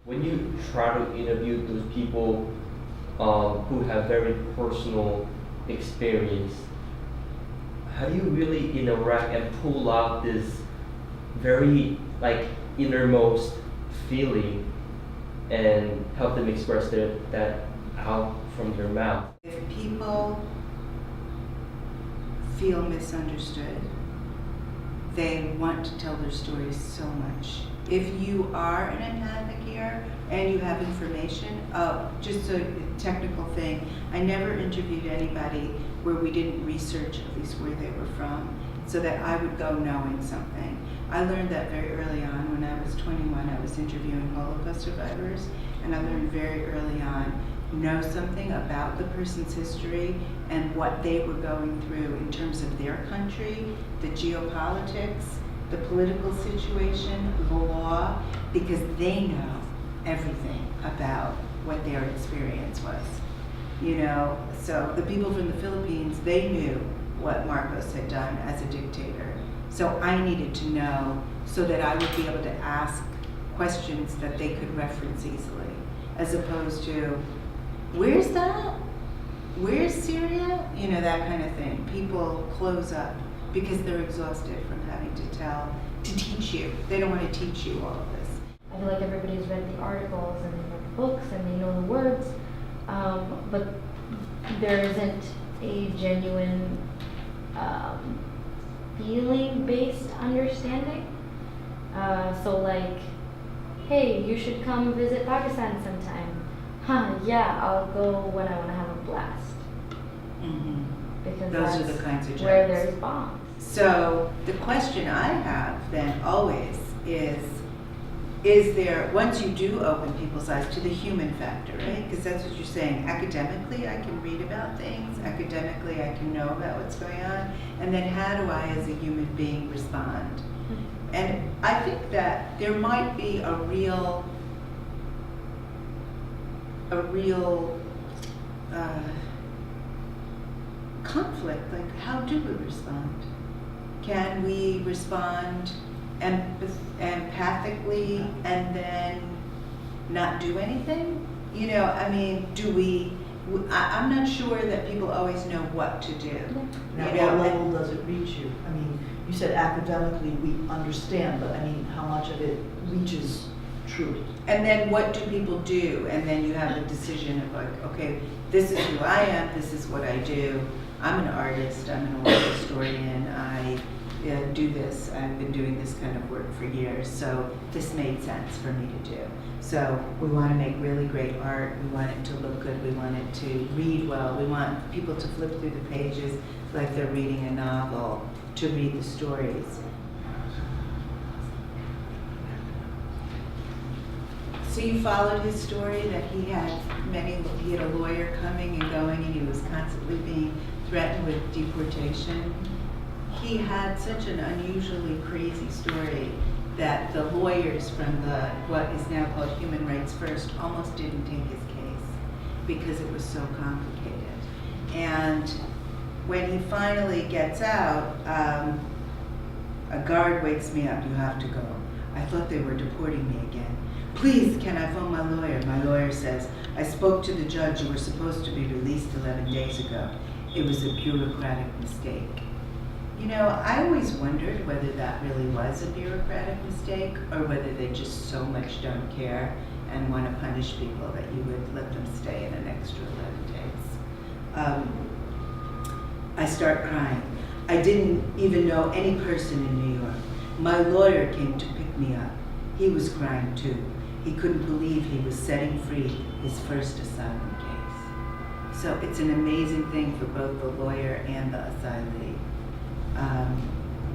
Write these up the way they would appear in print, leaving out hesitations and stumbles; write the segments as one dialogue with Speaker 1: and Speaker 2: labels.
Speaker 1: When you try to interview those people who have very personal experience, how do you really interact and pull out this very like innermost feeling and help them express that out from their mouth?
Speaker 2: If people feel misunderstood, they want to tell their stories so much. If you are an empathic ear and you have information, just a technical thing, I never interviewed anybody where we didn't research at least where they were from, so that I would go knowing something. I learned that very early on. When I was 21, I was interviewing Holocaust survivors, and I learned very early on, know something about the person's history and what they were going through in terms of their country, the geopolitics, the political situation, the law, because they know everything about what their experience was. You know, so the people from the Philippines, they knew what Marcos had done as a dictator. So I needed to know so that I would be able to ask questions that they could reference easily, as opposed to, where's that? Where's Syria? You know, that kind of thing. People close up because they're exhausted from having to teach you. They don't want to teach you all of this.
Speaker 3: I feel like everybody's read the articles and they've read the books and they know the words, but there isn't a genuine feeling-based understanding. So like, hey, you should come visit Pakistan sometime. Yeah, I'll go when I want to have a blast.
Speaker 2: Mm-hmm.
Speaker 3: Because
Speaker 2: those are
Speaker 3: that's
Speaker 2: the kinds of jobs
Speaker 3: where there's bombs.
Speaker 2: So the question I have then always is there, once you do open people's eyes to the human factor, right? Because that's what you're saying. Academically, I can read about things. Academically, I can know about what's going on. And then how do I, as a human being, respond? And I think that there might be a real conflict. Like, how do we respond? Can we respond empathically and then not do anything? You know, I mean, I'm not sure that people always know what to do.
Speaker 4: Now,
Speaker 2: You know,
Speaker 4: what level does it reach you? I mean, you said academically we understand, but I mean, how much of it reaches truth?
Speaker 2: And then what do people do? And then you have the decision of like, okay, this is who I am, this is what I do. I'm an artist, I'm an oral historian, I do this, I've been doing this kind of work for years, so this made sense for me to do. So we want to make really great art, we want it to look good, we want it to read well, we want people to flip through the pages like they're reading a novel, to read the stories. So you followed his story that he had a lawyer coming and going and he was constantly being threatened with deportation. He had such an unusually crazy story that the lawyers from what is now called Human Rights First almost didn't take his case because it was so complicated. And when he finally gets out, a guard wakes me up, you have to go. I thought they were deporting me again. Please, can I phone my lawyer? My lawyer says, I spoke to the judge, you were supposed to be released 11 days ago. It was a bureaucratic mistake. You know, I always wondered whether that really was a bureaucratic mistake or whether they just so much don't care and want to punish people that you would let them stay in an extra 11 days. I start crying. I didn't even know any person in New York. My lawyer came to pick me up. He was crying too. He couldn't believe he was setting free his first asylum case. So it's an amazing thing for both the lawyer and the asylee.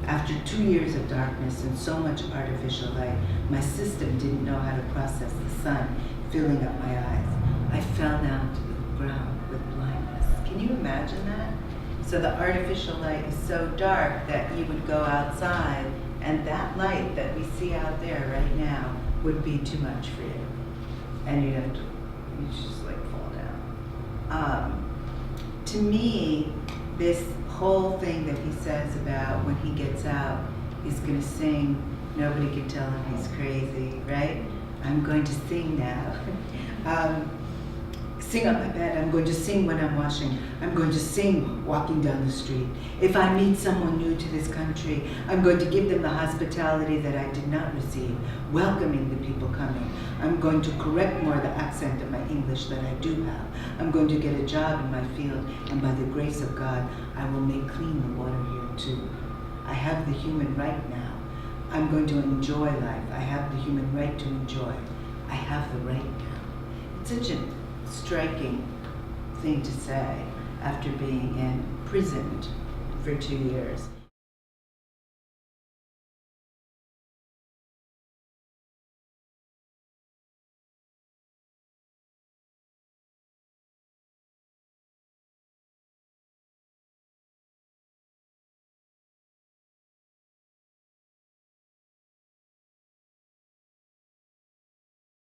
Speaker 2: After 2 years of darkness and so much artificial light, my system didn't know how to process the sun filling up my eyes. I fell down to the ground with blindness. Can you imagine that? So the artificial light is so dark that you would go outside and that light that we see out there right now would be too much for you. And you'd just like fall down. To me, this whole thing that he says about when he gets out, he's gonna sing, nobody can tell him he's crazy, right? I'm going to sing now. Sing on my bed. I'm going to sing when I'm washing. I'm going to sing walking down the street. If I meet someone new to this country, I'm going to give them the hospitality that I did not receive, welcoming the people coming. I'm going to correct more the accent of my English that I do have. I'm going to get a job in my field, and by the grace of God, I will make clean the water here too. I have the human right now. I'm going to enjoy life. I have the human right to enjoy. I have the right now. It's such a striking thing to say after being imprisoned for 2 years.